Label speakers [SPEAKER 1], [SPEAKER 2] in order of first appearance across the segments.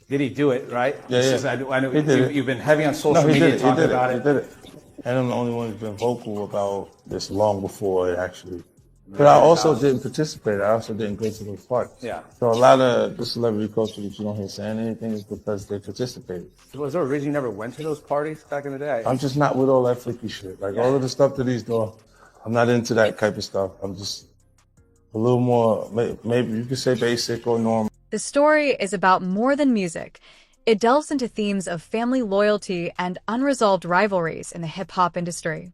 [SPEAKER 1] Did he do it, right?
[SPEAKER 2] Yeah, yeah.
[SPEAKER 1] I know
[SPEAKER 2] He did it.
[SPEAKER 1] you've been heavy on social
[SPEAKER 2] No, he
[SPEAKER 1] media
[SPEAKER 2] did it. He
[SPEAKER 1] talking
[SPEAKER 2] did
[SPEAKER 1] about
[SPEAKER 2] it.
[SPEAKER 1] it.
[SPEAKER 2] He did it. And I'm the only one who's been vocal about this long before it actually. But I also didn't participate. I also didn't go to those parties.
[SPEAKER 1] Yeah.
[SPEAKER 2] So a lot of the celebrity culture that you don't hear saying anything is because they participated.
[SPEAKER 1] Was there a reason you never went to those parties back in the day?
[SPEAKER 2] I'm just not with all that flicky shit. Like all of the stuff that he's doing, I'm not into that type of stuff. I'm just a little more, maybe you could say basic or normal.
[SPEAKER 3] The story is about more than music. It delves into themes of family loyalty and unresolved rivalries in the hip-hop industry.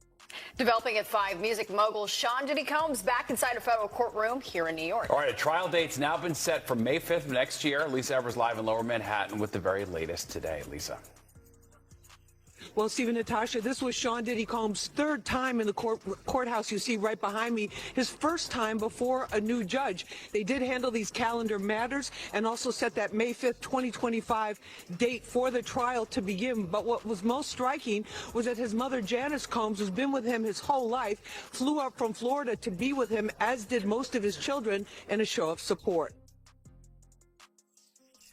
[SPEAKER 4] Developing at 5, music mogul Sean Diddy Combs back inside a federal courtroom here in New York.
[SPEAKER 5] All right, a trial date's now been set for May 5th of next year. Lisa Evers live in Lower Manhattan with the very latest today. Lisa.
[SPEAKER 6] Well, Stephen, Natasha, this was Sean Diddy Combs' third time in the courthouse you see right behind me, his first time before a new judge. They did handle these calendar matters and also set that May 5th, 2025 date for the trial to begin. But what was most striking was that his mother, Janice Combs, who's been with him his whole life, flew up from Florida to be with him, as did most of his children, in a show of support.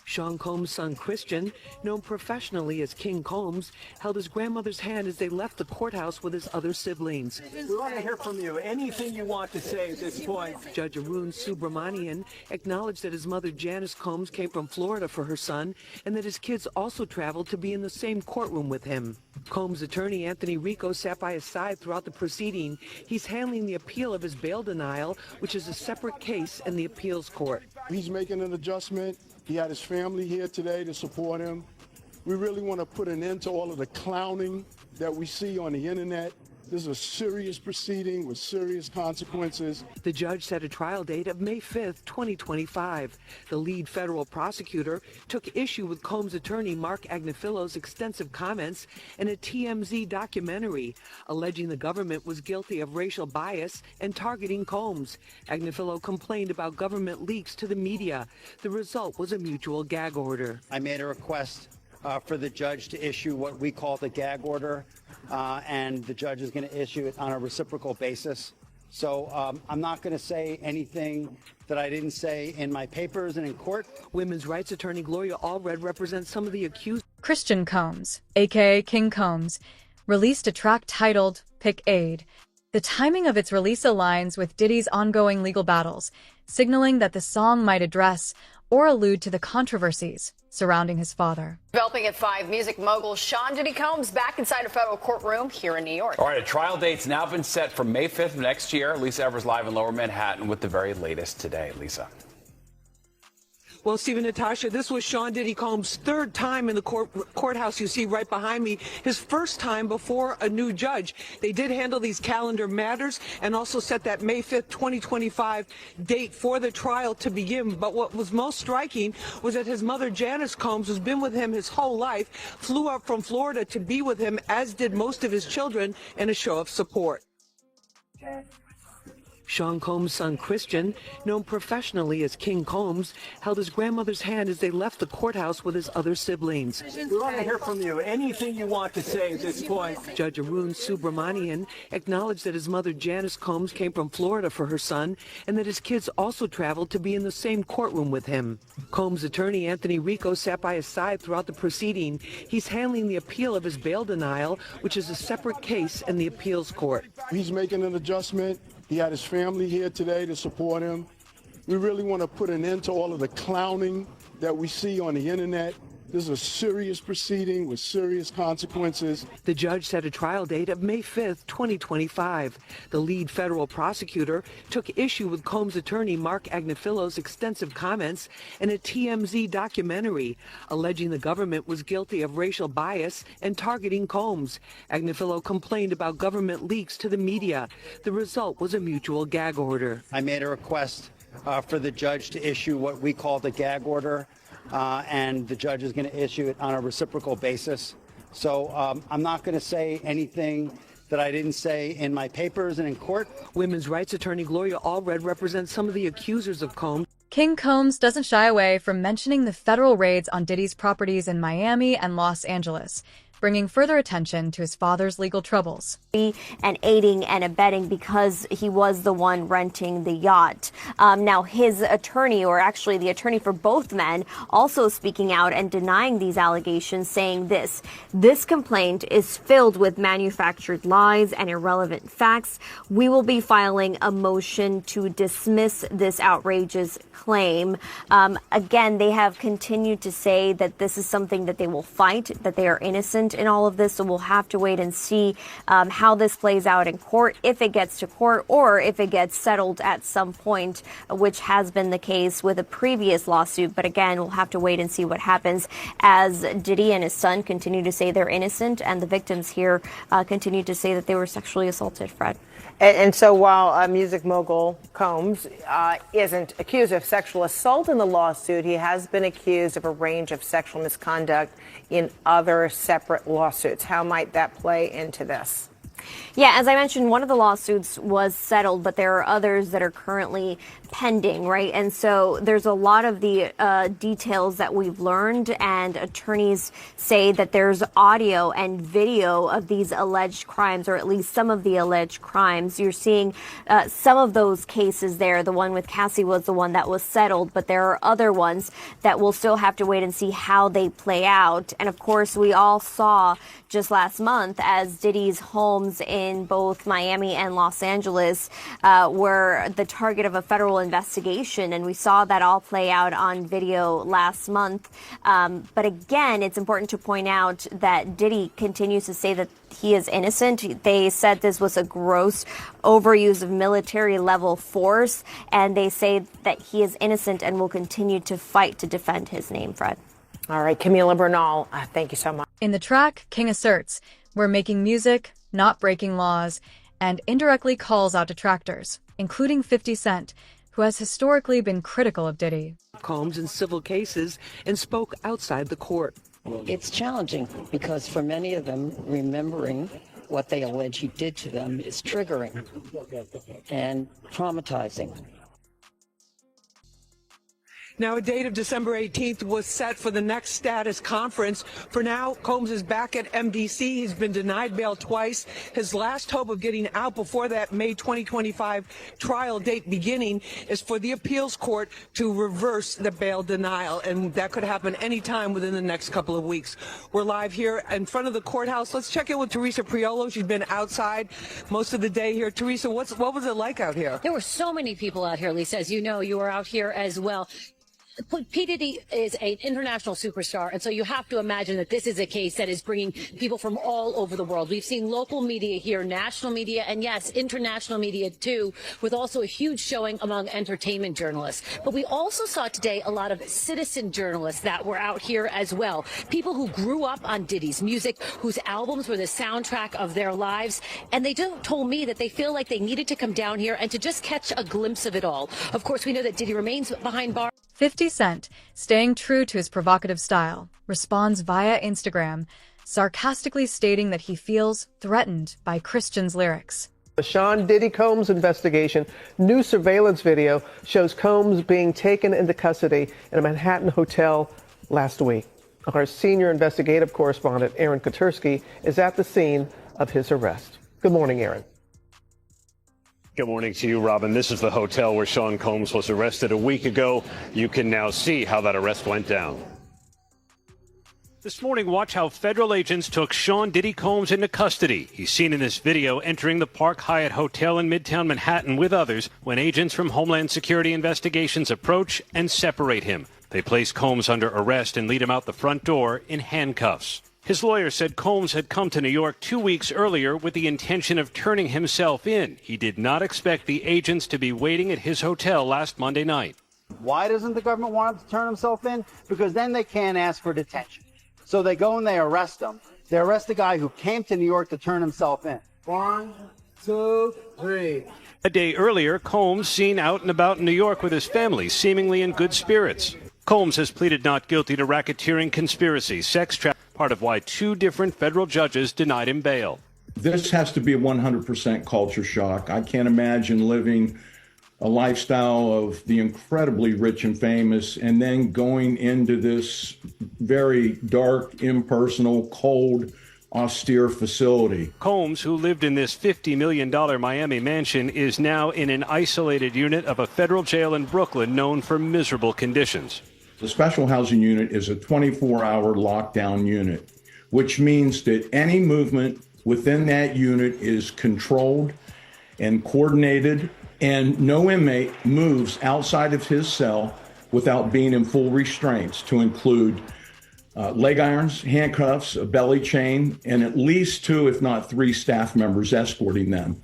[SPEAKER 6] Sean Combs' son, Christian, known professionally as King Combs, held his grandmother's hand as they left the courthouse with his other siblings.
[SPEAKER 7] We want to hear from you. Anything you want to say at this point.
[SPEAKER 6] Judge Arun Subramanian acknowledged that his mother, Janice Combs, came from Florida for her son and that his kids also traveled to be in the same courtroom with him. Combs' attorney, Anthony Rico, sat by his side throughout the proceeding. He's handling the appeal of his bail denial, which is a separate case in the appeals court.
[SPEAKER 8] He's making an adjustment. He had his family here today to support him. We really want to put an end to all of the clowning that we see on the internet. This is a serious proceeding with serious consequences.
[SPEAKER 6] The judge set a trial date of May 5th, 2025. The lead federal prosecutor took issue with Combs' attorney Mark Agnefilo's extensive comments in a TMZ documentary, alleging the government was guilty of racial bias and targeting Combs. Agnifilo complained about government leaks to the media. The result was a mutual gag order.
[SPEAKER 9] I made a request for the judge to issue what we call the gag order, and the judge is going to issue it on a reciprocal basis. So I'm not going to say anything that I didn't say in my papers and in court.
[SPEAKER 6] Women's rights attorney Gloria Allred represents some of the accused.
[SPEAKER 3] Christian Combs, aka King Combs, released a track titled Pick Aid. The timing of its release aligns with Diddy's ongoing legal battles, signaling that the song might address or allude to the controversies surrounding his father.
[SPEAKER 4] Developing at 5, music mogul Sean Diddy Combs back inside a federal courtroom here in New York.
[SPEAKER 5] All right, a trial date's now been set for May 5th of next year. Lisa Evers live in Lower Manhattan with the very latest today. Lisa.
[SPEAKER 6] Well, Stephen, Natasha, this was Sean Diddy Combs' third time in the courthouse you see right behind me, his first time before a new judge. They did handle these calendar matters and also set that May 5th, 2025 date for the trial to begin. But what was most striking was that his mother, Janice Combs, who's been with him his whole life, flew up from Florida to be with him, as did most of his children, in a show of support. Sean Combs' son, Christian, known professionally as King Combs, held his grandmother's hand as they left the courthouse with his other siblings.
[SPEAKER 7] We want to hear from you. Anything you want to say at this point.
[SPEAKER 6] Judge Arun Subramanian acknowledged that his mother, Janice Combs, came from Florida for her son and that his kids also traveled to be in the same courtroom with him. Combs' attorney, Anthony Rico, sat by his side throughout the proceeding. He's handling the appeal of his bail denial, which is a separate case in the appeals court.
[SPEAKER 8] He's making an adjustment. He had his family here today to support him. We really want to put an end to all of the clowning that we see on the internet. This is a serious proceeding with serious consequences.
[SPEAKER 6] The judge set a trial date of May 5th, 2025. The lead federal prosecutor took issue with Combs' attorney Mark Agnefilo's extensive comments in a TMZ documentary, alleging the government was guilty of racial bias and targeting Combs. Agnifilo complained about government leaks to the media. The result was a mutual gag order.
[SPEAKER 9] I made a request for the judge to issue what we call the gag order, and the judge is going to issue it on a reciprocal basis. So I'm not going to say anything that I didn't say in my papers and in court.
[SPEAKER 6] Women's rights attorney Gloria Allred represents some of the accusers of Combs.
[SPEAKER 3] King Combs doesn't shy away from mentioning the federal raids on Diddy's properties in Miami and Los Angeles, bringing further attention to his father's legal troubles.
[SPEAKER 10] And aiding and abetting because he was the one renting the yacht. Now, his attorney, or actually the attorney for both men, also speaking out and denying these allegations, saying this complaint is filled with manufactured lies and irrelevant facts. We will be filing a motion to dismiss this outrageous claim. Again, they have continued to say that this is something that they will fight, that they are innocent in all of this. So we'll have to wait and see how this plays out in court, if it gets to court or if it gets settled at some point, which has been the case with a previous lawsuit. But again, we'll have to wait and see what happens as Diddy and his son continue to say they're innocent and the victims here continue to say that they were sexually assaulted, Fred.
[SPEAKER 11] And so while music mogul Combs isn't accused of sexual assault in the lawsuit, he has been accused of a range of sexual misconduct in other separate lawsuits. How might that play into this?
[SPEAKER 10] Yeah, as I mentioned, one of the lawsuits was settled, but there are others that are currently pending, right? And so there's a lot of the details that we've learned, and attorneys say that there's audio and video of these alleged crimes, or at least some of the alleged crimes. You're seeing some of those cases there. The one with Cassie was the one that was settled, but there are other ones that we'll still have to wait and see how they play out. And of course, we all saw just last month as Diddy's homes in both Miami and Los Angeles were the target of a federal investigation, and we saw that all play out on video last month. But again, it's important to point out that Diddy continues to say that he is innocent. They said this was a gross overuse of military level force, and they say that he is innocent and will continue to fight to defend his name, Fred.
[SPEAKER 11] All right, Camila Bernal, thank you so much.
[SPEAKER 3] In the track, King asserts, "We're making music, not breaking laws," and indirectly calls out detractors, including 50 Cent, who has historically been critical of Diddy.
[SPEAKER 6] Combs in civil cases and spoke outside the court.
[SPEAKER 12] It's challenging because for many of them, remembering what they allege he did to them is triggering and traumatizing.
[SPEAKER 6] Now, a date of December 18th was set for the next status conference. For now, Combs is back at MDC. He's been denied bail twice. His last hope of getting out before that May 2025 trial date beginning is for the appeals court to reverse the bail denial, and that could happen anytime within the next couple of weeks. We're live here in front of the courthouse. Let's check in with Teresa Priolo. She's been outside most of the day here. Teresa, what was it like out here?
[SPEAKER 13] There were so many people out here, Lisa. As you know, you were out here as well. P. Diddy is an international superstar, and so you have to imagine that this is a case that is bringing people from all over the world. We've seen local media here, national media, and yes, international media too, with also a huge showing among entertainment journalists. But we also saw today a lot of citizen journalists that were out here as well. People who grew up on Diddy's music, whose albums were the soundtrack of their lives, and they told me that they feel like they needed to come down here and to just catch a glimpse of it all. Of course, we know that Diddy remains behind bars.
[SPEAKER 3] 50 Cent, staying true to his provocative style, responds via Instagram, sarcastically stating that he feels threatened by Christian's lyrics.
[SPEAKER 14] The Sean Diddy Combs investigation. New surveillance video shows Combs being taken into custody in a Manhattan hotel last week. Our senior investigative correspondent, Aaron Kotursky, is at the scene of his arrest. Good morning, Aaron.
[SPEAKER 15] Good morning to you, Robin. This is the hotel where Sean Combs was arrested a week ago. You can now see how that arrest went down. This morning, watch how federal agents took Sean Diddy Combs into custody. He's seen in this video entering the Park Hyatt Hotel in Midtown Manhattan with others when agents from Homeland Security Investigations approach and separate him. They place Combs under arrest and lead him out the front door in handcuffs. His lawyer said Combs had come to New York 2 weeks earlier with the intention of turning himself in. He did not expect the agents to be waiting at his hotel last Monday night.
[SPEAKER 9] Why doesn't the government want him to turn himself in? Because then they can't ask for detention. So they go and they arrest him. They arrest the guy who came to New York to turn himself in. 1, 2, 3.
[SPEAKER 15] A day earlier, Combs seen out and about in New York with his family, seemingly in good spirits. Combs has pleaded not guilty to racketeering, conspiracy, sex trafficking, part of why 2 different federal judges denied him bail.
[SPEAKER 16] This has to be a 100% culture shock. I can't imagine living a lifestyle of the incredibly rich and famous and then going into this very dark, impersonal, cold austere facility.
[SPEAKER 15] Combs, who lived in this $50 million Miami mansion, is now in an isolated unit of a federal jail in Brooklyn known for miserable conditions.
[SPEAKER 16] The special housing unit is a 24-hour lockdown unit, which means that any movement within that unit is controlled and coordinated, and no inmate moves outside of his cell without being in full restraints, to include leg irons, handcuffs, a belly chain, and at least 2, if not 3 staff members escorting them.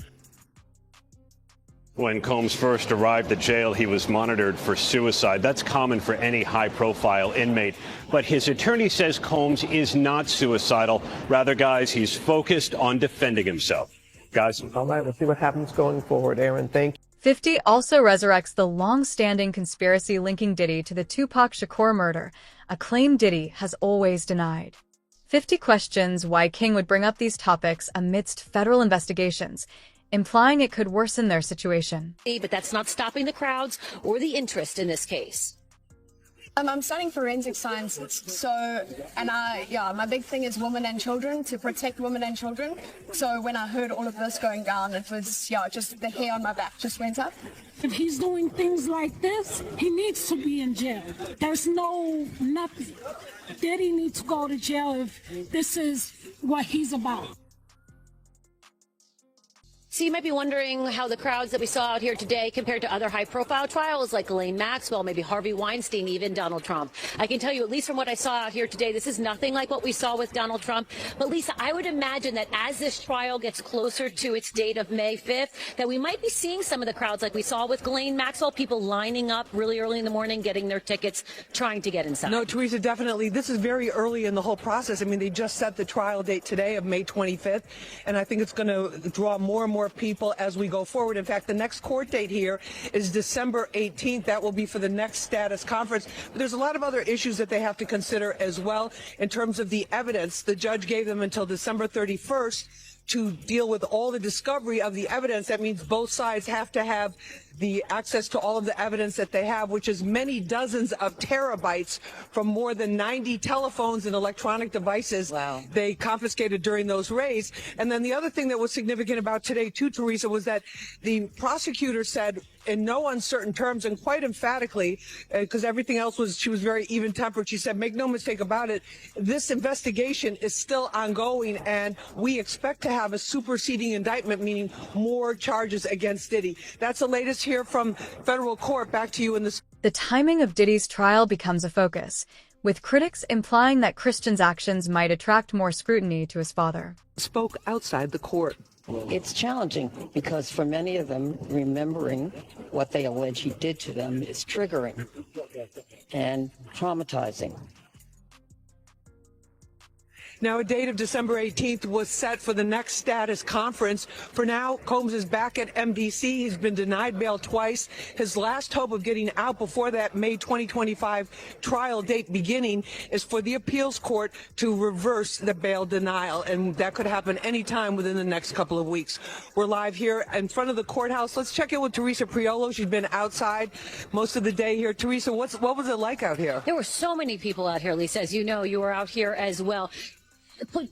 [SPEAKER 15] When Combs first arrived at jail, he was monitored for suicide. That's common for any high-profile inmate. But his attorney says Combs is not suicidal. Rather, guys, he's focused on defending himself. Guys.
[SPEAKER 14] All right, we'll see what happens going forward, Aaron. Thank you.
[SPEAKER 3] 50 also resurrects the long-standing conspiracy linking Diddy to the Tupac Shakur murder, a claim Diddy has always denied. 50 questions why King would bring up these topics amidst federal investigations, implying it could worsen their situation.
[SPEAKER 13] But that's not stopping the crowds or the interest in this case.
[SPEAKER 17] I'm studying forensic sciences, my big thing is women and children, to protect women and children. So when I heard all of this going down, it was, just the hair on my back just went up.
[SPEAKER 18] If he's doing things like this, he needs to be in jail. There's nothing. Diddy needs to go to jail if this is what he's about.
[SPEAKER 13] So you might be wondering how the crowds that we saw out here today compared to other high-profile trials like Ghislaine Maxwell, maybe Harvey Weinstein, even Donald Trump. I can tell you, at least from what I saw out here today, this is nothing like what we saw with Donald Trump. But Lisa, I would imagine that as this trial gets closer to its date of May 5th, that we might be seeing some of the crowds like we saw with Ghislaine Maxwell, people lining up really early in the morning, getting their tickets, trying to get inside.
[SPEAKER 6] No, Teresa, definitely. This is very early in the whole process. I mean, they just set the trial date today of May 25th, and I think it's going to draw more and more people as we go forward. In fact, the next court date here is December 18th. That will be for the next status conference. But there's a lot of other issues that they have to consider as well in terms of the evidence. The judge gave them until December 31st to deal with all the discovery of the evidence. That means both sides have to have the access to all of the evidence that they have, which is many dozens of terabytes from more than 90 telephones and electronic devices they confiscated during those raids. And then the other thing that was significant about today, too, Teresa, was that the prosecutor said in no uncertain terms and quite emphatically, because everything else she was very even-tempered, she said, make no mistake about it, this investigation is still ongoing, and we expect to have a superseding indictment, meaning more charges against Diddy. That's the latest here from federal court. Back to you in this.
[SPEAKER 3] The timing of Diddy's trial becomes a focus, with critics implying that Christian's actions might attract more scrutiny to his father.
[SPEAKER 6] Spoke outside the court.
[SPEAKER 12] It's challenging because for many of them, remembering what they allege he did to them is triggering and traumatizing.
[SPEAKER 6] Now, a date of December 18th was set for the next status conference. For now, Combs is back at MDC. He's been denied bail twice. His last hope of getting out before that May 2025 trial date beginning is for the appeals court to reverse the bail denial, and that could happen anytime within the next couple of weeks. We're live here in front of the courthouse. Let's check in with Teresa Priolo. She's been outside most of the day here. Teresa, what was it like out here?
[SPEAKER 13] There were so many people out here, Lisa. As you know, you were out here as well.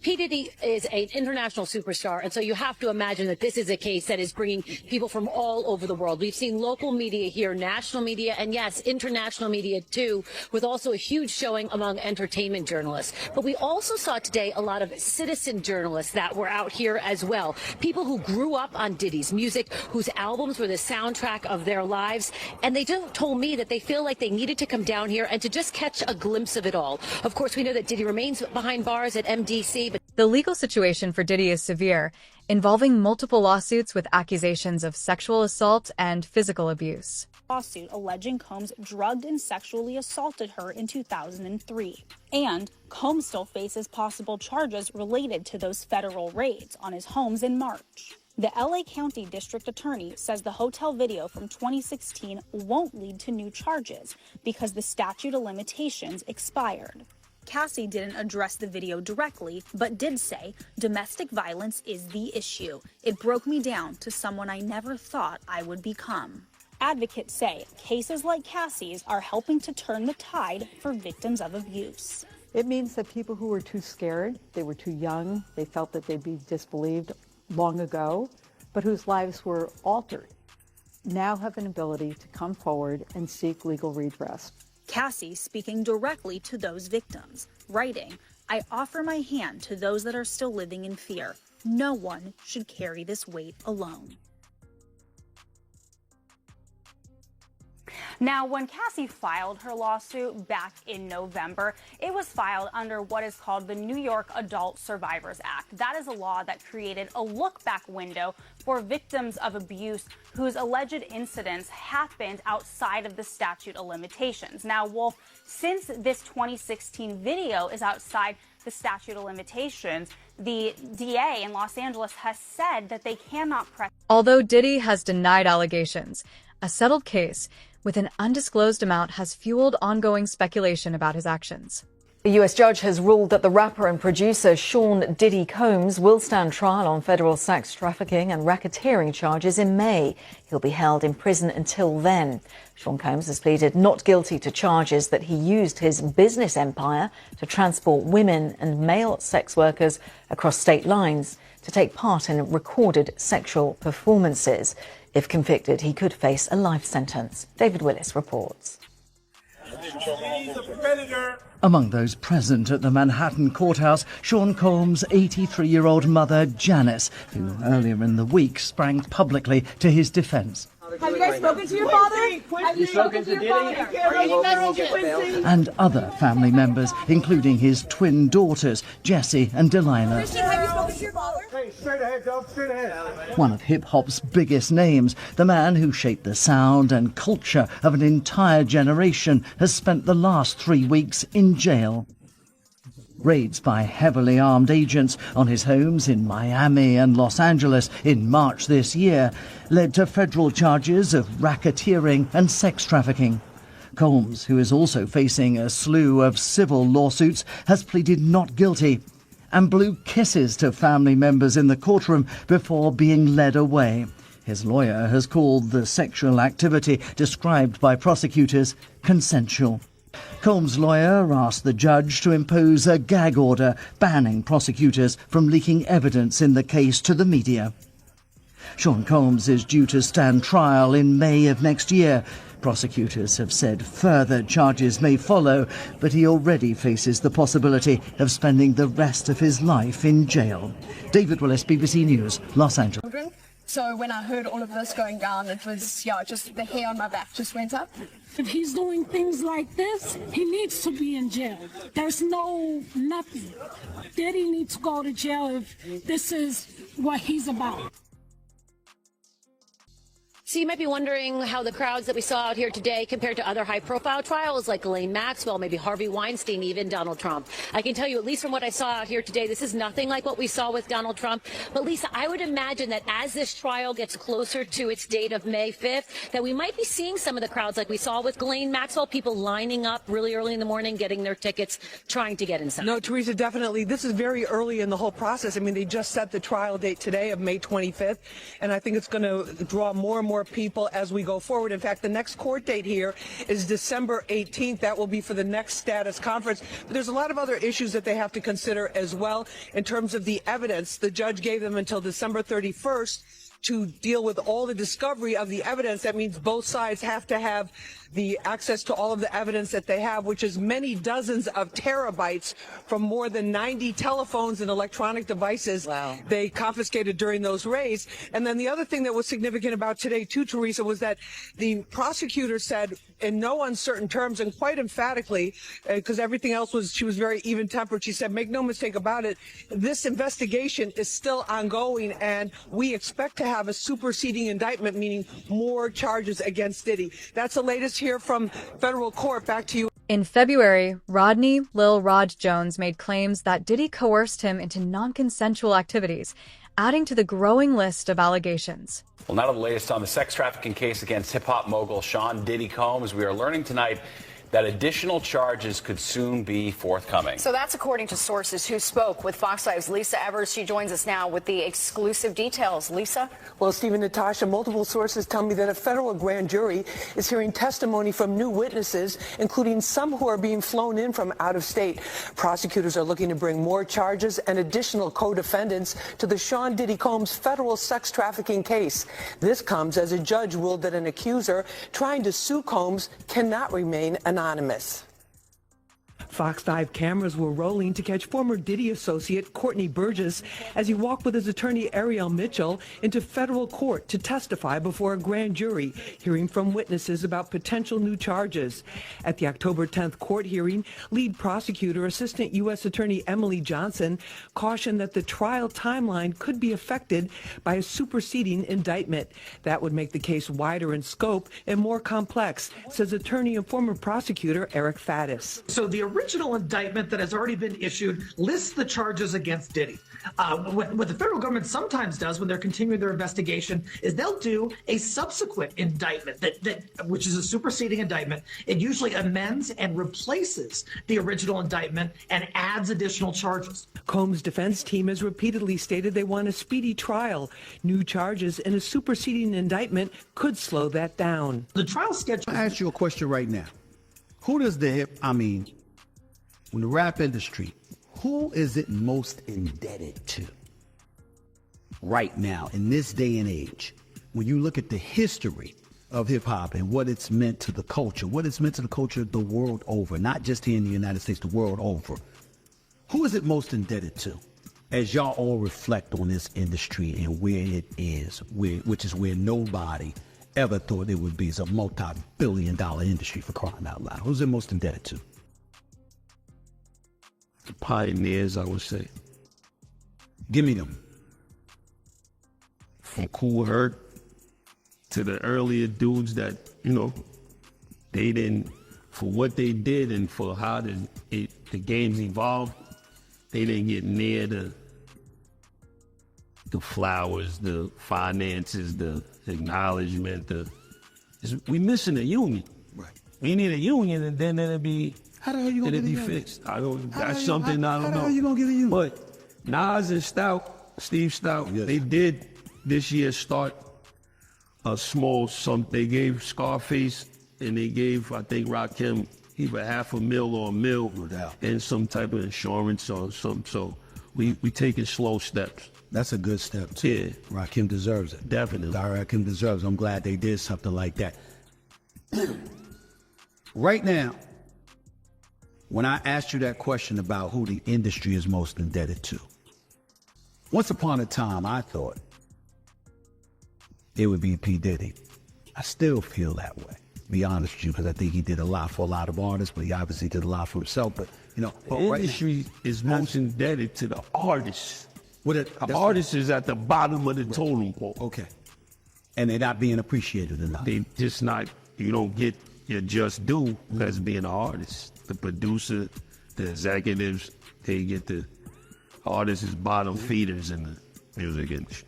[SPEAKER 13] P. Diddy is an international superstar, and so you have to imagine that this is a case that is bringing people from all over the world. We've seen local media here, national media, and yes, international media too, with also a huge showing among entertainment journalists. But we also saw today a lot of citizen journalists that were out here as well. People who grew up on Diddy's music, whose albums were the soundtrack of their lives, and they told me that they feel like they needed to come down here and to just catch a glimpse of it all. Of course, we know that Diddy remains behind bars at MDC. But
[SPEAKER 3] the legal situation for Diddy is severe, involving multiple lawsuits with accusations of sexual assault and physical abuse.
[SPEAKER 19] Lawsuit alleging Combs drugged and sexually assaulted her in 2003. And Combs still faces possible charges related to those federal raids on his homes in March. The LA County District Attorney says the hotel video from 2016 won't lead to new charges because the statute of limitations expired. Cassie didn't address the video directly, but did say domestic violence is the issue. It broke me down to someone I never thought I would become. Advocates say cases like Cassie's are helping to turn the tide for victims of abuse.
[SPEAKER 20] It means that people who were too scared, they were too young, they felt that they'd be disbelieved long ago, but whose lives were altered, now have an ability to come forward and seek legal redress.
[SPEAKER 19] Cassie speaking directly to those victims, writing, "I offer my hand to those that are still living in fear. No one should carry this weight alone."
[SPEAKER 21] Now, when Cassie filed her lawsuit back in November, it was filed under what is called the New York Adult Survivors Act. That is a law that created a look-back window for victims of abuse whose alleged incidents happened outside of the statute of limitations. Now, Wolf, since this 2016 video is outside the statute of limitations, the DA in Los Angeles has said that they cannot press.
[SPEAKER 3] Although Diddy has denied allegations, a settled case with an undisclosed amount has fueled ongoing speculation about his actions.
[SPEAKER 22] A U.S. judge has ruled that the rapper and producer Sean Diddy Combs will stand trial on federal sex trafficking and racketeering charges in May. He'll be held in prison until then. Sean Combs has pleaded not guilty to charges that he used his business empire to transport women and male sex workers across state lines to take part in recorded sexual performances. If convicted, he could face a life sentence. David Willis reports.
[SPEAKER 23] Among those present at the Manhattan courthouse, Sean Combs' 83-year-old mother, Janice, who earlier in the week sprang publicly to his defense.
[SPEAKER 24] Have you guys spoken to your father? Have you spoken to Diddy?
[SPEAKER 23] And other family members, including his twin daughters, Jessie and Delilah.
[SPEAKER 24] Christian, have you spoken to your father?
[SPEAKER 25] Hey, straight ahead, dog, straight ahead.
[SPEAKER 23] One of hip-hop's biggest names, the man who shaped the sound and culture of an entire generation, has spent the last 3 weeks in jail. Raids by heavily armed agents on his homes in Miami and Los Angeles in March this year led to federal charges of racketeering and sex trafficking. Combs, who is also facing a slew of civil lawsuits, has pleaded not guilty and blew kisses to family members in the courtroom before being led away. His lawyer has called the sexual activity described by prosecutors consensual. Combs' lawyer asked the judge to impose a gag order banning prosecutors from leaking evidence in the case to the media. Sean Combs is due to stand trial in May of next year. Prosecutors have said further charges may follow, but he already faces the possibility of spending the rest of his life in jail. David Willis, BBC News, Los Angeles.
[SPEAKER 17] So when I heard all of this going down, it was, just the hair on my back just went up.
[SPEAKER 18] If he's doing things like this, he needs to be in jail. There's nothing. Diddy needs to go to jail if this is what he's about.
[SPEAKER 13] So you might be wondering how the crowds that we saw out here today compared to other high-profile trials like Ghislaine Maxwell, maybe Harvey Weinstein, even Donald Trump. I can tell you, at least from what I saw out here today, this is nothing like what we saw with Donald Trump. But Lisa, I would imagine that as this trial gets closer to its date of May 5th, that we might be seeing some of the crowds like we saw with Ghislaine Maxwell, people lining up really early in the morning, getting their tickets, trying to get inside.
[SPEAKER 6] No, Teresa, definitely. This is very early in the whole process. I mean, they just set the trial date today of May 25th, and I think it's going to draw more and more people as we go forward. In fact, the next court date here is December 18th. That will be for the next status conference. But there's a lot of other issues that they have to consider as well in terms of the evidence. The judge gave them until December 31st to deal with all the discovery of the evidence. That means both sides have to have the access to all of the evidence that they have, which is many dozens of terabytes from more than 90 telephones and electronic devices they confiscated during those raids. And then the other thing that was significant about today, too, Teresa, was that the prosecutor said in no uncertain terms and quite emphatically, because everything else was, she was very even-tempered, she said, make no mistake about it, this investigation is still ongoing, and we expect to have a superseding indictment, meaning more charges against Diddy. That's the latest here from federal court. Back to you.
[SPEAKER 3] In February, Rodney Lil Rod Jones made claims that Diddy coerced him into non-consensual activities, adding to the growing list of allegations.
[SPEAKER 5] Well, now to the latest on the sex trafficking case against hip-hop mogul Sean Diddy Combs. We are learning tonight that additional charges could soon be forthcoming.
[SPEAKER 1] So that's according to sources who spoke with Fox 5's Lisa Evers. She joins us now with the exclusive details. Lisa?
[SPEAKER 6] Well, Steve and Natasha, multiple sources tell me that a federal grand jury is hearing testimony from new witnesses, including some who are being flown in from out of state. Prosecutors are looking to bring more charges and additional co-defendants to the Sean Diddy Combs federal sex trafficking case. This comes as a judge ruled that an accuser trying to sue Combs cannot remain anonymous. Fox 5 cameras were rolling to catch former Diddy associate Courtney Burgess as he walked with his attorney Ariel Mitchell into federal court to testify before a grand jury, hearing from witnesses about potential new charges. At the October 10th court hearing, lead prosecutor Assistant U.S. Attorney Emily Johnson cautioned that the trial timeline could be affected by a superseding indictment. That would make the case wider in scope and more complex, says attorney and former prosecutor Eric Faddis.
[SPEAKER 2] So the original indictment that has already been issued lists the charges against Diddy. What the federal government sometimes does when they're continuing their investigation is they'll do a subsequent indictment which is a superseding indictment. It usually amends and replaces the original indictment and adds additional charges.
[SPEAKER 6] Combs' defense team has repeatedly stated they want a speedy trial. New charges and a superseding indictment could slow that down.
[SPEAKER 2] The trial schedule.
[SPEAKER 4] I ask you a question right now. Who does in the rap industry, who is it most indebted to right now in this day and age? When you look at the history of hip hop and what it's meant to the culture, the world over, not just here in the United States, the world over. Who is it most indebted to? As y'all all reflect on this industry and where it is, which is where nobody ever thought it would be. It's a multi-billion-dollar industry, for crying out loud. Who's it most indebted to?
[SPEAKER 7] The pioneers, I would say.
[SPEAKER 4] Give me them.
[SPEAKER 7] From Kool Herc to the earlier dudes that, they didn't, for what they did and for how the games evolved, they didn't get near the flowers, the finances, the acknowledgement. We missing a union.
[SPEAKER 4] Right.
[SPEAKER 7] We need a union, and then it'll be.
[SPEAKER 4] How the hell you gonna get a union?
[SPEAKER 7] Fixed? That's something I don't know.
[SPEAKER 4] How you gonna get a union?
[SPEAKER 7] But Nas and Steve Stout, yes, they did this year start a small they gave Scarface and they gave, I think, Rakim either $500,000 or $1 million,
[SPEAKER 4] no doubt,
[SPEAKER 7] and some type of insurance or something. So we taking slow steps.
[SPEAKER 4] That's a good step too.
[SPEAKER 7] Yeah.
[SPEAKER 4] Rakim deserves it.
[SPEAKER 7] Definitely.
[SPEAKER 4] Rakim deserves it. I'm glad they did something like that. Right now, when I asked you that question about who the industry is most indebted to, once upon a time I thought it would be P. Diddy. I still feel that way, to be honest with you, because I think he did a lot for a lot of artists, but he obviously did a lot for himself. But
[SPEAKER 7] the industry is most indebted to the artists. The artist is at the bottom of the totem pole.
[SPEAKER 4] Okay. And they're not being appreciated enough.
[SPEAKER 7] They just not, you don't get your just due as being an artist. The producer, the executives, they get the artists' bottom feeders in the music industry.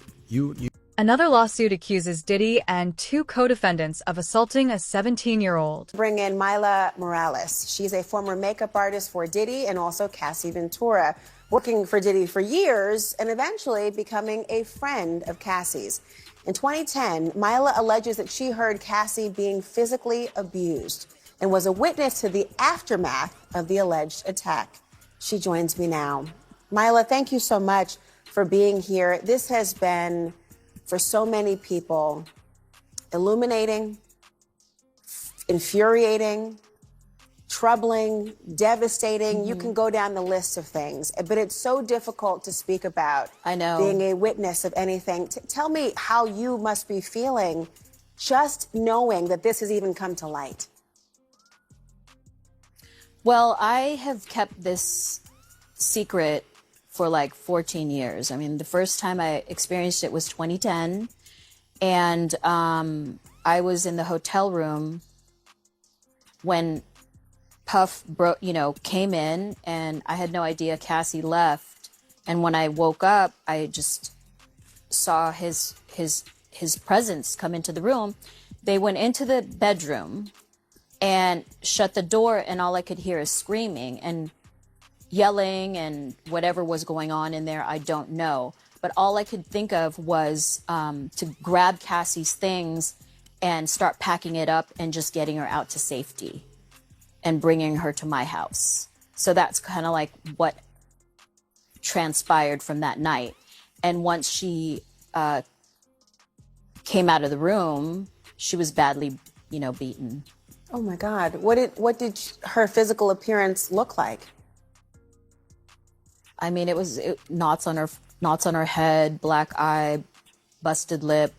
[SPEAKER 3] Another lawsuit accuses Diddy and 2 co-defendants of assaulting a 17-year-old.
[SPEAKER 8] Bring in Myla Morales. She's a former makeup artist for Diddy and also Cassie Ventura, working for Diddy for years and eventually becoming a friend of Cassie's. In 2010, Myla alleges that she heard Cassie being physically abused and was a witness to the aftermath of the alleged attack. She joins me now. Myla, thank you so much for being here. This has been, for so many people, illuminating, infuriating, troubling, devastating. You can go down the list of things, but it's so difficult to speak about.
[SPEAKER 10] I know.
[SPEAKER 8] Being a witness of anything. Tell me how you must be feeling just knowing that this has even come to light.
[SPEAKER 10] Well, I have kept this secret for like 14 years. I mean, the first time I experienced it was 2010. And I was in the hotel room when Puff came in, and I had no idea Cassie left. And when I woke up, I just saw his presence come into the room. They went into the bedroom
[SPEAKER 9] and shut the door, and all I could hear is screaming and yelling and whatever was going on in there, I don't know. But all I could think of was to grab Cassie's things and start packing it up and just getting her out to safety and bringing her to my house. So that's kind of like what transpired from that night. And once she came out of the room, she was badly, beaten.
[SPEAKER 8] Oh my God. What did her physical appearance look like?
[SPEAKER 9] I mean, it was knots on her head, black eye, busted lip,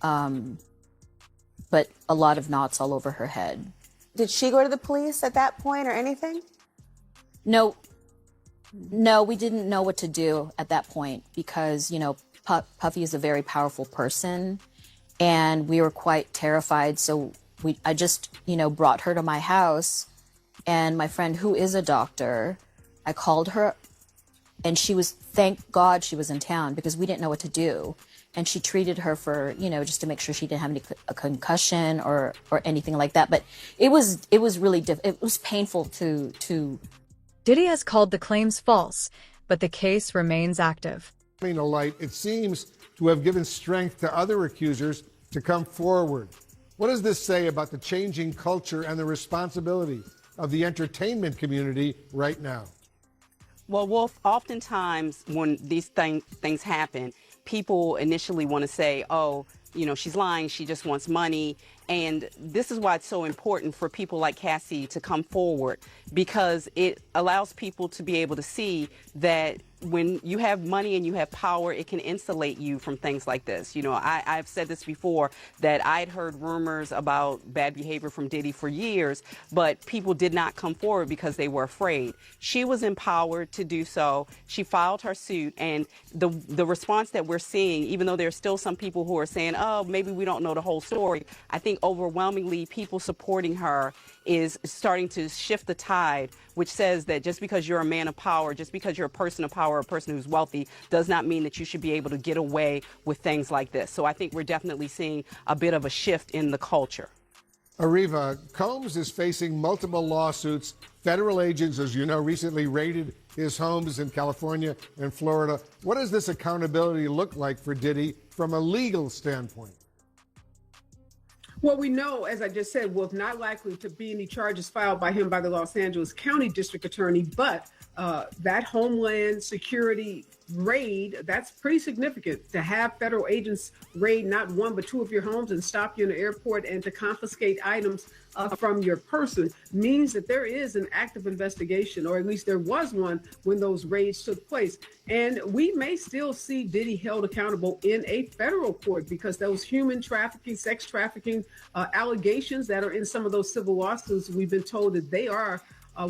[SPEAKER 9] but a lot of knots all over her head.
[SPEAKER 8] Did she go to the police at that point or anything?
[SPEAKER 9] No, we didn't know what to do at that point because, Puffy is a very powerful person and we were quite terrified. So I just, brought her to my house, and my friend, who is a doctor, I called her, and thank God she was in town because we didn't know what to do. And she treated her for, just to make sure she didn't have a concussion or anything like that. But it was really it was painful to.
[SPEAKER 3] Diddy has called the claims false, but the case remains active.
[SPEAKER 11] To light, it seems to have given strength to other accusers to come forward. What does this say about the changing culture and the responsibility of the entertainment community right now?
[SPEAKER 14] Well, Wolf, oftentimes when these things happen, people initially want to say, oh, she's lying, she just wants money. And this is why it's so important for people like Cassie to come forward, because it allows people to be able to see that when you have money and you have power, it can insulate you from things like this. I've said this before, that I'd heard rumors about bad behavior from Diddy for years, but people did not come forward because they were afraid. She was empowered to do so. She filed her suit, and the response that we're seeing, even though there's still some people who are saying, oh, maybe we don't know the whole story, I think overwhelmingly people supporting her is starting to shift the tide, which says that just because you're a man of power, just because you're a person of power, a person who's wealthy, does not mean that you should be able to get away with things like this. So I think we're definitely seeing a bit of a shift in the culture.
[SPEAKER 11] Ariva, Combs is facing multiple lawsuits. Federal agents, as you know, recently raided his homes in California and Florida. What does this accountability look like for Diddy from a legal standpoint?
[SPEAKER 15] Well, we know, as I just said, Wolf, not likely to be any charges filed by him by the Los Angeles County District Attorney, but that Homeland Security raid, that's pretty significant. To have federal agents raid not one but two of your homes and stop you in the airport and to confiscate items from your person means that there is an active investigation, or at least there was one when those raids took place. And we may still see Diddy held accountable in a federal court because those human trafficking, sex trafficking allegations that are in some of those civil lawsuits, we've been told that they are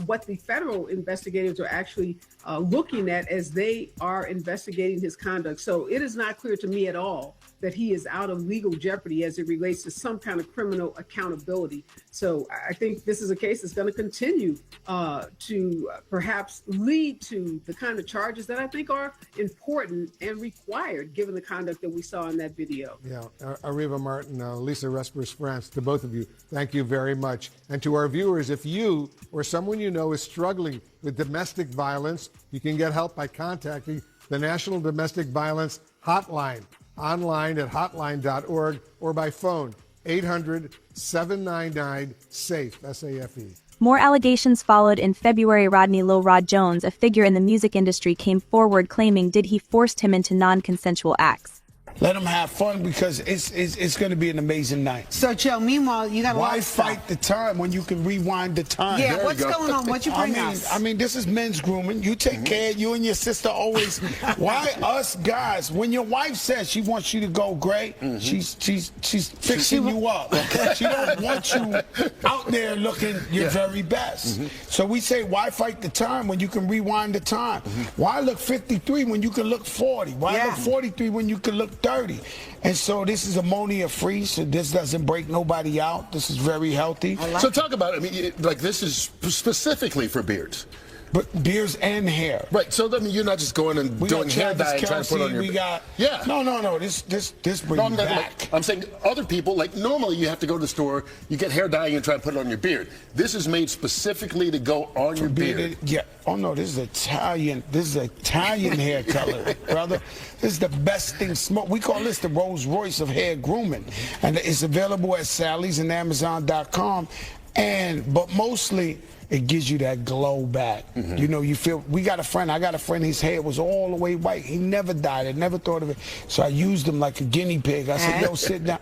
[SPEAKER 15] what the federal investigators are actually looking at as they are investigating his conduct. So it is not clear to me at all that he is out of legal jeopardy as it relates to some kind of criminal accountability. So I think this is a case that's going to continue to perhaps lead to the kind of charges that I think are important and required given the conduct that we saw in that video.
[SPEAKER 11] Yeah, Ariva Martin, Lisa Respers-France, to both of you, thank you very much. And to our viewers, if you or someone you know is struggling with domestic violence, you can get help by contacting the National Domestic Violence Hotline, online at hotline.org, or by phone 800-799-SAFE, S-A-F-E.
[SPEAKER 16] More allegations followed in February. Rodney Lil Rod Jones, a figure in the music industry, came forward claiming Diddy forced him into non-consensual acts.
[SPEAKER 26] Let them have fun because it's going to be an amazing night.
[SPEAKER 27] So, Joe, meanwhile, you got a lot of stuff.
[SPEAKER 26] Why fight the time when you can rewind the time?
[SPEAKER 27] Yeah, what's going on? What you bring us?
[SPEAKER 26] I mean, this is men's grooming. You take care. You and your sister always. Why us guys? When your wife says she wants you to go great, she's fixing you up. She don't want you out there looking your very best. So we say, why fight the time when you can rewind the time? Why look 53 when you can look 40? Why look 43 when you can look 30? And so this is ammonia free, so this doesn't break nobody out. This is very healthy.
[SPEAKER 28] So talk about it. I mean, like this is specifically for beards.
[SPEAKER 26] But beards and hair.
[SPEAKER 12] Right. So I mean, you're not just going and
[SPEAKER 26] We
[SPEAKER 12] doing
[SPEAKER 26] got
[SPEAKER 12] hair dye
[SPEAKER 26] Travis
[SPEAKER 12] and trying to put it on
[SPEAKER 26] Kelce,
[SPEAKER 12] your.
[SPEAKER 26] we got.
[SPEAKER 12] Yeah.
[SPEAKER 26] No. This brings
[SPEAKER 12] No, I'm
[SPEAKER 26] you
[SPEAKER 12] not,
[SPEAKER 26] back.
[SPEAKER 12] I'm saying other people, like normally you have to go to the store, you get hair dye and try to put it on your beard. This is made specifically to go on your beard.
[SPEAKER 26] Yeah. Oh no, this is Italian. This is Italian hair color, brother. This is the best thing. We call this the Rolls Royce of hair grooming, and it's available at Sally's and Amazon.com. But mostly, it gives you that glow back. You know, you feel. I got a friend. His hair was all the way white. He never dyed it. Never thought of it. So I used him like a guinea pig. I said, "Yo, sit down."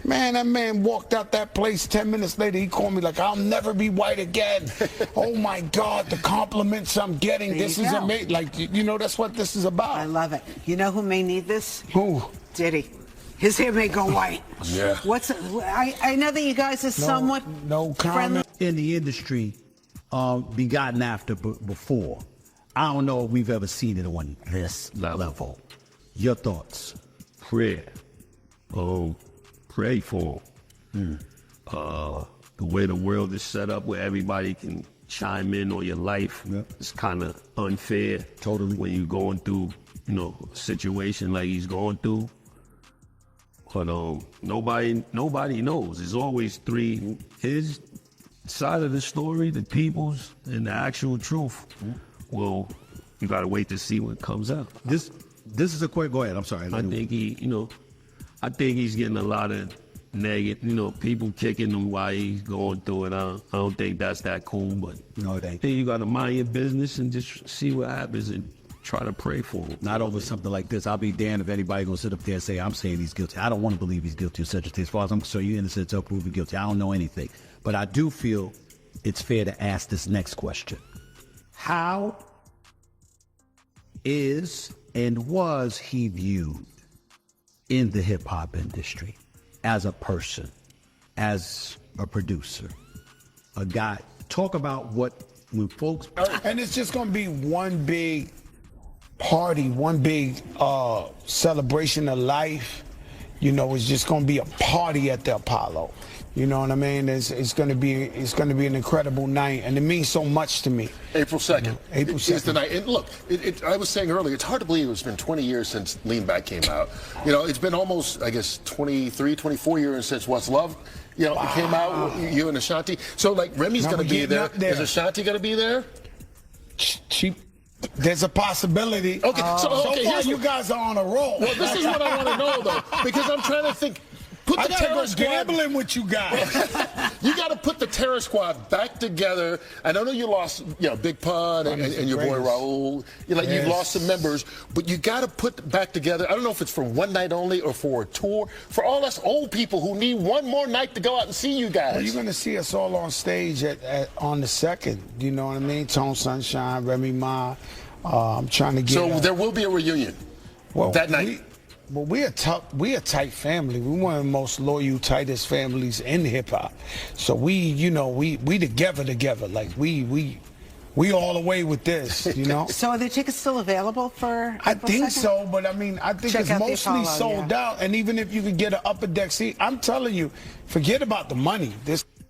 [SPEAKER 26] Man, that man walked out that place 10 minutes later. He called me like, "I'll never be white again." Oh my God, the compliments I'm getting. This is amazing. Like, you know, that's what this is about.
[SPEAKER 27] I love it. You know who may need this?
[SPEAKER 26] Who?
[SPEAKER 27] Diddy. His hair may go white.
[SPEAKER 26] Yeah.
[SPEAKER 27] I know that you guys are somewhat
[SPEAKER 4] comment in the industry be gotten after before. I don't know if we've ever seen it on this level. Your thoughts?
[SPEAKER 7] Prayer. Pray for them. The way the world is set up where everybody can chime in on your life, it's kind of unfair.
[SPEAKER 4] Totally.
[SPEAKER 7] When you're going through, a situation like he's going through. But nobody knows. There's always three. His side of the story, the people's, and the actual truth. Well, you gotta wait to see what comes out.
[SPEAKER 4] This is a quick. Go ahead. I'm sorry.
[SPEAKER 7] I think I think he's getting a lot of negative. People kicking him while he's going through it. I don't think that's that cool. But
[SPEAKER 4] no, it ain't.
[SPEAKER 7] I think you gotta mind your business and just see what happens and try to pray for him.
[SPEAKER 4] Not over something like this. I'll be damned if anybody gonna sit up there and say I'm saying he's guilty. I don't want to believe he's guilty of such a thing. As far as I'm concerned, you're innocent until proven guilty. I don't know anything, but I do feel it's fair to ask this next question: how is and was he viewed in the hip hop industry as a person, as a producer, a guy? Talk about when folks.
[SPEAKER 26] And it's just gonna be one big party, one big celebration of life. It's just gonna be a party at the Apollo. You know what I mean? It's gonna be an incredible night, and it means so much to me.
[SPEAKER 12] April 2nd.
[SPEAKER 26] April 2nd.
[SPEAKER 12] Is the night. And look, I was saying earlier, it's hard to believe it's been 20 years since Lean Back came out. It's been almost, I guess, 23, 24 years since What's Love, it came out, you and Ashanti. So, like, Remy's going to be there. Is Ashanti going to be there?
[SPEAKER 26] There's a possibility.
[SPEAKER 12] Okay, so
[SPEAKER 26] far you guys are on a roll.
[SPEAKER 12] Well, this is what I want to know, though, because I'm trying to think.
[SPEAKER 26] I gotta go gambling with you guys.
[SPEAKER 12] You got to put the Terror Squad back together. And I know you lost, Big Pun and your boy Raul. You've lost some members, but you got to put back together. I don't know if it's for one night only or for a tour. For all us old people who need one more night to go out and see you guys.
[SPEAKER 26] Well, you're gonna see us all on stage on the 2nd. You know what I mean? Tone Sunshine, Remy Ma. I'm trying to get.
[SPEAKER 12] So there will be a reunion that night.
[SPEAKER 26] We're a tight family. We're one of the most loyal, tightest families in hip hop. So we together. Like we all the way with this,
[SPEAKER 27] So are the tickets still available for?
[SPEAKER 26] I think so, but I think
[SPEAKER 27] Check
[SPEAKER 26] it's
[SPEAKER 27] out the
[SPEAKER 26] mostly
[SPEAKER 27] Apollo,
[SPEAKER 26] sold out. And even if you could get an upper deck seat, I'm telling you, forget about the money.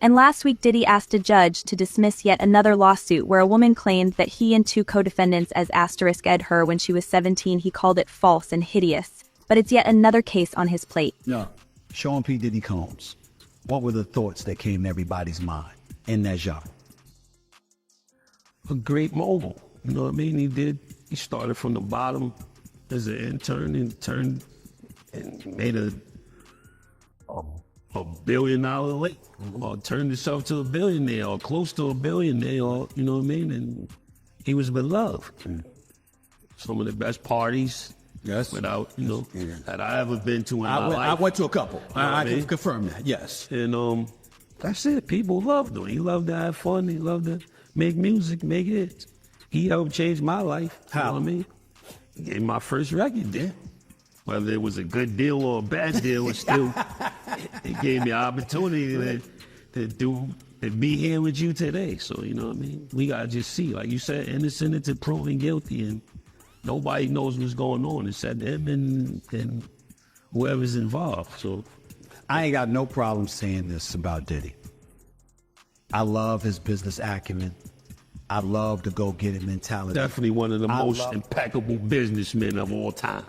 [SPEAKER 16] And last week, Diddy asked a judge to dismiss yet another lawsuit where a woman claimed that he and two co-defendants as *Ed her when she was 17, he called it false and hideous. But it's yet another case on his plate.
[SPEAKER 4] No. Sean P. Diddy Combs, what were the thoughts that came to everybody's mind in that genre?
[SPEAKER 7] A great mogul. You know what I mean? He started from the bottom as an intern and turned and made a $1 billion late, or turned himself to a billionaire or close to a billionaire, or, you know what I mean? And he was beloved. Some of the best parties.
[SPEAKER 4] Yes.
[SPEAKER 7] Without, that I ever been to in my life.
[SPEAKER 4] I went to a couple.
[SPEAKER 7] You know
[SPEAKER 4] I can confirm that, yes.
[SPEAKER 7] And that's it. People loved him. He loved to have fun. He loved to make music, make hits. He helped change my life.
[SPEAKER 4] How?
[SPEAKER 7] You know what I mean? He gave my first record there. Whether it was a good deal or a bad deal, it gave me an opportunity to be here with you today. So, you know what I mean? We got to just see, like you said, innocent until proven guilty. And nobody knows what's going on except him and whoever's involved. So
[SPEAKER 4] I ain't got no problem saying this about Diddy. I love his business acumen. I love the go-get-it mentality.
[SPEAKER 7] Definitely one of the most impeccable businessmen of all time.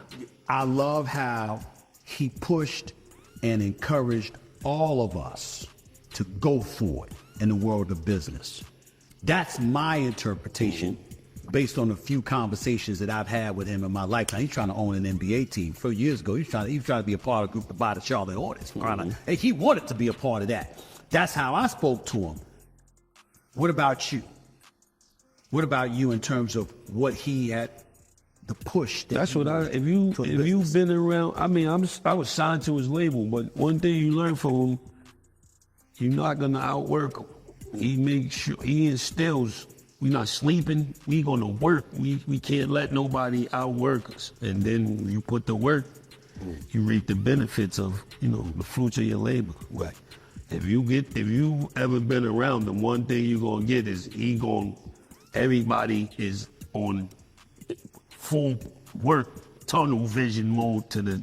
[SPEAKER 4] I love how he pushed and encouraged all of us to go for it in the world of business. That's my interpretation based on a few conversations that I've had with him in my lifetime. He's trying to own an NBA team. 4 years ago, he was trying to be a part of a group to buy the Charlotte Hornets. Hey, he wanted to be a part of that. That's how I spoke to him. What about you? What about you in terms of what he had, the push?
[SPEAKER 7] That's what if you've been around, I mean, I was signed to his label, but one thing you learn from him, you're not gonna outwork him. He makes sure, he instills, we're not sleeping, we gonna work. We can't let nobody outwork us. And then when you put the work, you reap the benefits of, the fruits of your labor.
[SPEAKER 4] Right.
[SPEAKER 7] If you ever been around him, one thing you're gonna get is everybody is on full work, tunnel vision mode to the